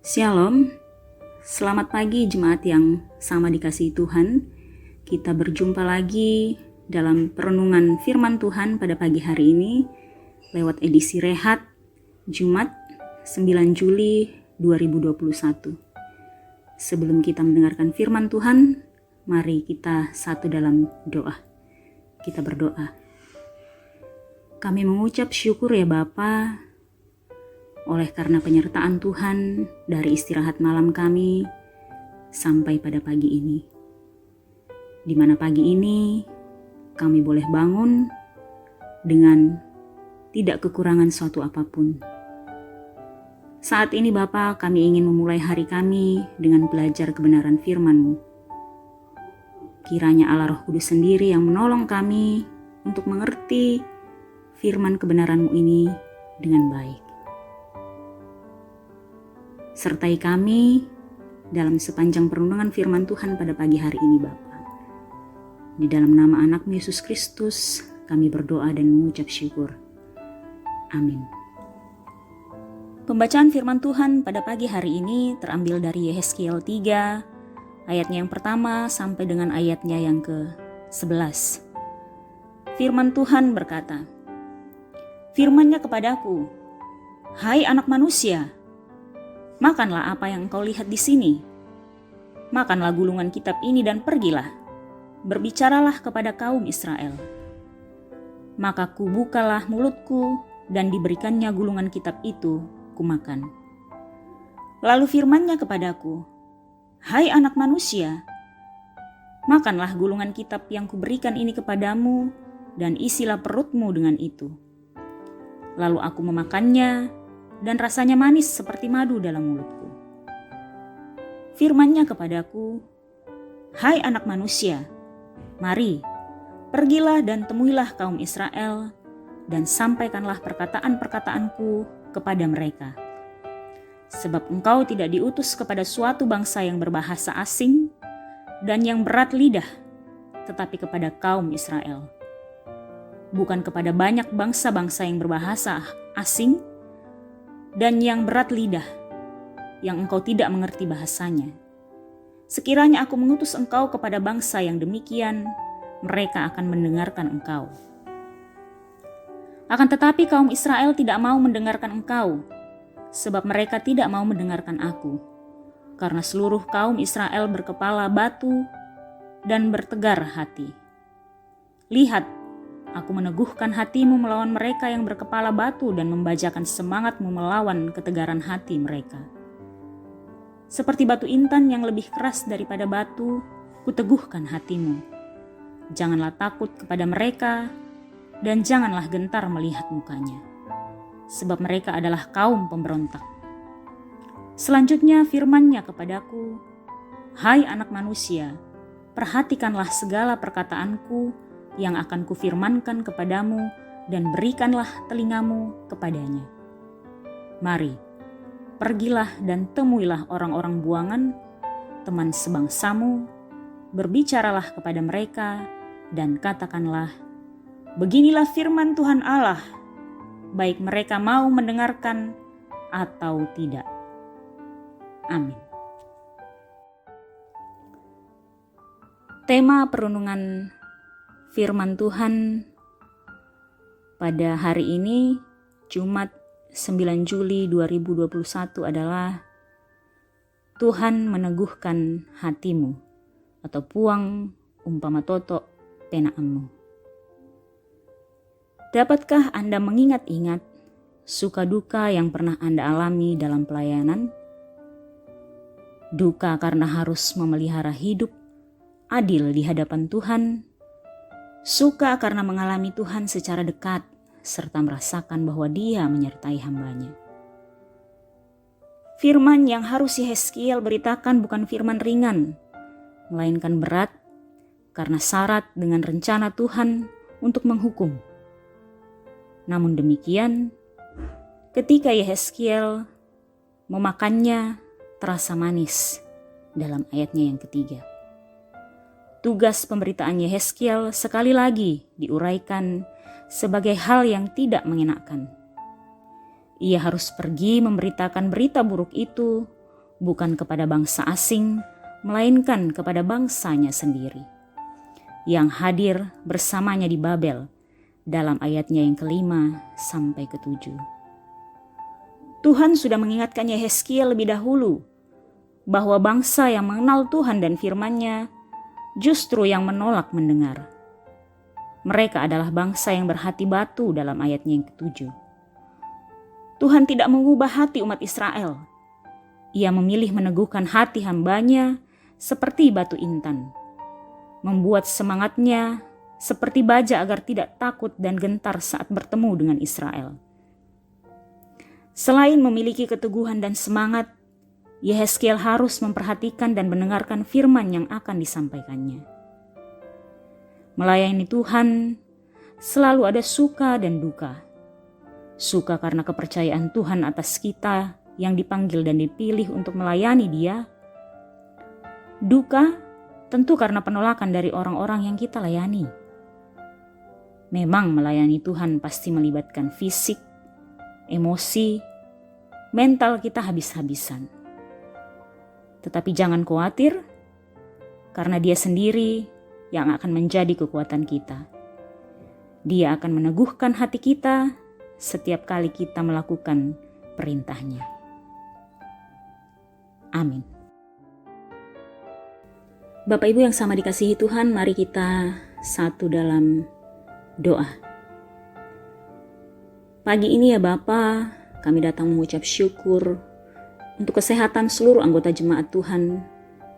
Shalom, selamat pagi jemaat yang sama dikasihi Tuhan. Kita berjumpa lagi dalam perenungan firman Tuhan pada pagi hari ini lewat edisi Rehat Jumat 9 Juli 2021. Sebelum kita mendengarkan firman Tuhan, mari kita satu dalam doa. Kita berdoa. Kami mengucap syukur ya Bapa, oleh karena penyertaan Tuhan dari istirahat malam kami sampai pada pagi ini. Di mana pagi ini kami boleh bangun dengan tidak kekurangan suatu apapun. Saat ini Bapa, kami ingin memulai hari kami dengan belajar kebenaran firman-Mu. Kiranya Allah Roh Kudus sendiri yang menolong kami untuk mengerti firman kebenaran-Mu ini dengan baik. Sertai kami dalam sepanjang perenungan firman Tuhan pada pagi hari ini Bapa. Di dalam nama anak-Mu Yesus Kristus kami berdoa dan mengucap syukur. Amin. Pembacaan firman Tuhan pada pagi hari ini terambil dari Yehezkiel 3 ayatnya yang pertama sampai dengan ayatnya yang ke-11. Firman Tuhan berkata, "Firman-Nya kepadaku, hai anak manusia, makanlah apa yang engkau lihat di sini. Makanlah gulungan kitab ini dan pergilah. Berbicaralah kepada kaum Israel. Maka kubukalah mulutku dan diberikannya gulungan kitab itu kumakan. Lalu firman-Nya kepadaku, hai anak manusia, makanlah gulungan kitab yang kuberikan ini kepadamu dan isilah perutmu dengan itu. Lalu aku memakannya, dan rasanya manis seperti madu dalam mulutku. Firman-Nya kepadaku, hai anak manusia, mari, pergilah dan temuilah kaum Israel, dan sampaikanlah perkataan-perkataanku kepada mereka. Sebab engkau tidak diutus kepada suatu bangsa yang berbahasa asing, dan yang berat lidah, tetapi kepada kaum Israel. Bukan kepada banyak bangsa-bangsa yang berbahasa asing, dan yang berat lidah, yang engkau tidak mengerti bahasanya. Sekiranya aku mengutus engkau kepada bangsa yang demikian, mereka akan mendengarkan engkau. Akan tetapi kaum Israel tidak mau mendengarkan engkau, sebab mereka tidak mau mendengarkan aku, karena seluruh kaum Israel berkepala batu dan bertegar hati. Lihat, aku meneguhkan hatimu melawan mereka yang berkepala batu dan membajakan semangatmu melawan ketegaran hati mereka. Seperti batu intan yang lebih keras daripada batu, kuteguhkan hatimu. Janganlah takut kepada mereka dan janganlah gentar melihat mukanya, sebab mereka adalah kaum pemberontak. Selanjutnya firman-Nya kepadaku, hai anak manusia, perhatikanlah segala perkataanku yang akan kufirmankan kepadamu dan berikanlah telingamu kepadanya. Mari, pergilah dan temuilah orang-orang buangan, teman sebangsamu, berbicaralah kepada mereka dan katakanlah, beginilah firman Tuhan Allah, baik mereka mau mendengarkan atau tidak. Amin. Tema perenungan firman Tuhan pada hari ini, Jumat 9 Juli 2021 adalah Tuhan meneguhkan hatimu atau puang umpama totok penaanmu. Dapatkah Anda mengingat-ingat suka duka yang pernah Anda alami dalam pelayanan? Duka karena harus memelihara hidup adil di hadapan Tuhan, suka karena mengalami Tuhan secara dekat, serta merasakan bahwa Dia menyertai hamba-Nya. Firman yang harus Yehezkiel beritakan bukan firman ringan, melainkan berat karena syarat dengan rencana Tuhan untuk menghukum. Namun demikian, ketika Yehezkiel memakannya, terasa manis dalam ayatnya yang ketiga. Tugas pemberitaan Yehezkiel sekali lagi diuraikan sebagai hal yang tidak mengenakan. Ia harus pergi memberitakan berita buruk itu bukan kepada bangsa asing, melainkan kepada bangsanya sendiri, yang hadir bersamanya di Babel, dalam ayatnya yang ke-5 sampai ke-7. Tuhan sudah mengingatkan Yehezkiel lebih dahulu bahwa bangsa yang mengenal Tuhan dan firman-Nya justru yang menolak mendengar. Mereka adalah bangsa yang berhati batu dalam ayatnya yang ke-7. Tuhan tidak mengubah hati umat Israel. Ia memilih meneguhkan hati hamba-Nya seperti batu intan, membuat semangatnya seperti baja agar tidak takut dan gentar saat bertemu dengan Israel. Selain memiliki keteguhan dan semangat, Yehezkiel harus memperhatikan dan mendengarkan firman yang akan disampaikannya. Melayani Tuhan selalu ada suka dan duka. Suka karena kepercayaan Tuhan atas kita yang dipanggil dan dipilih untuk melayani Dia. Duka tentu karena penolakan dari orang-orang yang kita layani. Memang melayani Tuhan pasti melibatkan fisik, emosi, mental kita habis-habisan. Tetapi jangan khawatir, karena Dia sendiri yang akan menjadi kekuatan kita. Dia akan meneguhkan hati kita setiap kali kita melakukan perintah-Nya. Amin. Bapak Ibu yang sama dikasihi Tuhan, mari kita satu dalam doa. Pagi ini ya Bapa, kami datang mengucap syukur untuk kesehatan seluruh anggota jemaat Tuhan,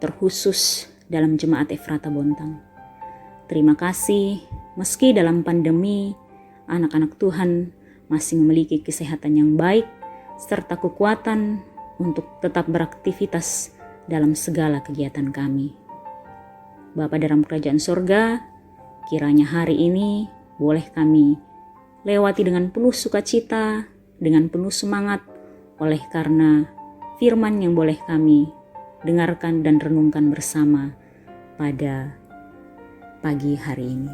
terkhusus dalam jemaat Efrata Bontang. Terima kasih, meski dalam pandemi, anak-anak Tuhan masih memiliki kesehatan yang baik, serta kekuatan untuk tetap beraktivitas dalam segala kegiatan kami. Bapa dalam kerajaan surga, kiranya hari ini boleh kami lewati dengan penuh sukacita, dengan penuh semangat, oleh karena firman yang boleh kami dengarkan dan renungkan bersama pada pagi hari ini.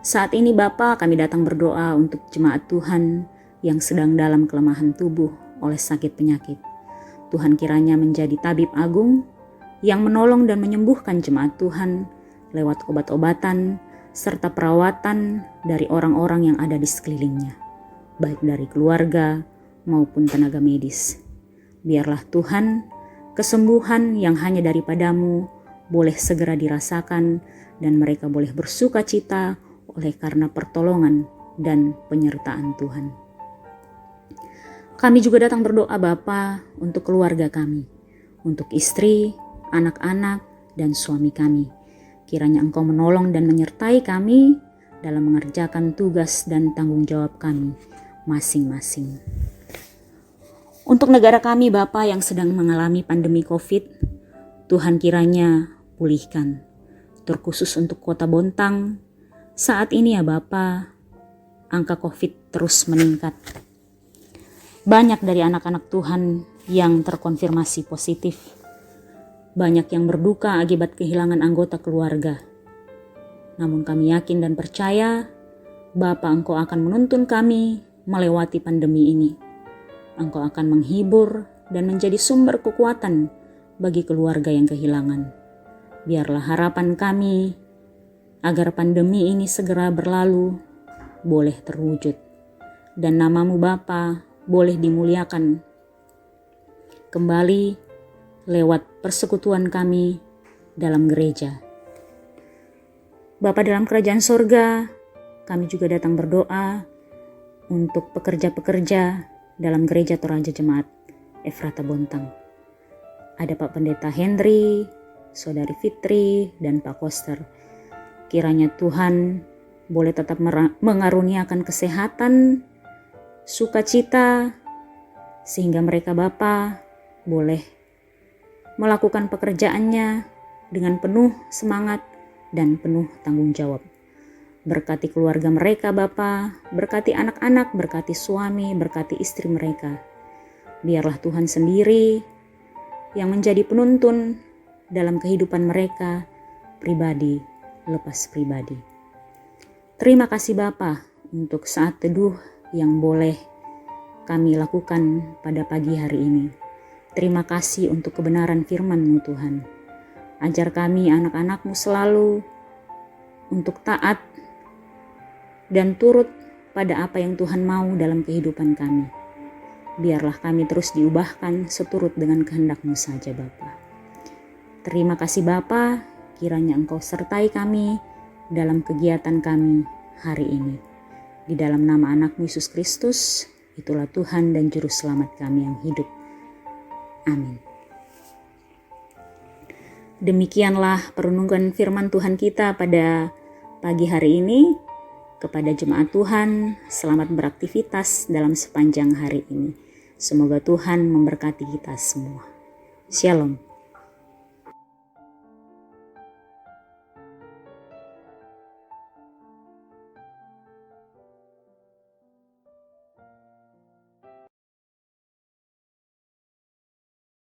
Saat ini Bapa, kami datang berdoa untuk jemaat Tuhan yang sedang dalam kelemahan tubuh oleh sakit penyakit. Tuhan kiranya menjadi tabib agung yang menolong dan menyembuhkan jemaat Tuhan lewat obat-obatan serta perawatan dari orang-orang yang ada di sekelilingnya, baik dari keluarga maupun tenaga medis. Biarlah Tuhan, kesembuhan yang hanya daripadamu boleh segera dirasakan dan mereka boleh bersuka cita oleh karena pertolongan dan penyertaan Tuhan. Kami juga datang berdoa Bapa untuk keluarga kami, untuk istri, anak-anak, dan suami kami. Kiranya Engkau menolong dan menyertai kami dalam mengerjakan tugas dan tanggung jawab kami masing-masing. Untuk negara kami Bapa yang sedang mengalami pandemi COVID, Tuhan kiranya pulihkan. Terkhusus untuk kota Bontang, saat ini ya Bapa, angka COVID terus meningkat. Banyak dari anak-anak Tuhan yang terkonfirmasi positif. Banyak yang berduka akibat kehilangan anggota keluarga. Namun kami yakin dan percaya, Bapa Engkau akan menuntun kami melewati pandemi ini. Engkau akan menghibur dan menjadi sumber kekuatan bagi keluarga yang kehilangan. Biarlah harapan kami agar pandemi ini segera berlalu boleh terwujud dan nama-Mu Bapa boleh dimuliakan kembali lewat persekutuan kami dalam gereja. Bapa dalam kerajaan sorga, kami juga datang berdoa untuk pekerja-pekerja dalam gereja Toraja Jemaat Efrata Bontang. Ada Pak Pendeta Henry, Saudari Fitri, dan Pak Koster. Kiranya Tuhan boleh tetap mengaruniakan kesehatan, sukacita, sehingga mereka Bapa boleh melakukan pekerjaannya dengan penuh semangat dan penuh tanggung jawab. Berkati keluarga mereka Bapa, berkati anak-anak, berkati suami, berkati istri mereka. Biarlah Tuhan sendiri yang menjadi penuntun dalam kehidupan mereka pribadi lepas pribadi. Terima kasih Bapa untuk saat teduh yang boleh kami lakukan pada pagi hari ini. Terima kasih untuk kebenaran firman-Mu Tuhan. Ajar kami anak-anak-Mu selalu untuk taat dan turut pada apa yang Tuhan mau dalam kehidupan kami. Biarlah kami terus diubahkan seturut dengan kehendak-Mu saja Bapa. Terima kasih Bapa, kiranya Engkau sertai kami dalam kegiatan kami hari ini. Di dalam nama anak Yesus Kristus, itulah Tuhan dan Juru Selamat kami yang hidup. Amin. Demikianlah perenungan firman Tuhan kita pada pagi hari ini. Kepada jemaat Tuhan, selamat beraktivitas dalam sepanjang hari ini. Semoga Tuhan memberkati kita semua. Shalom.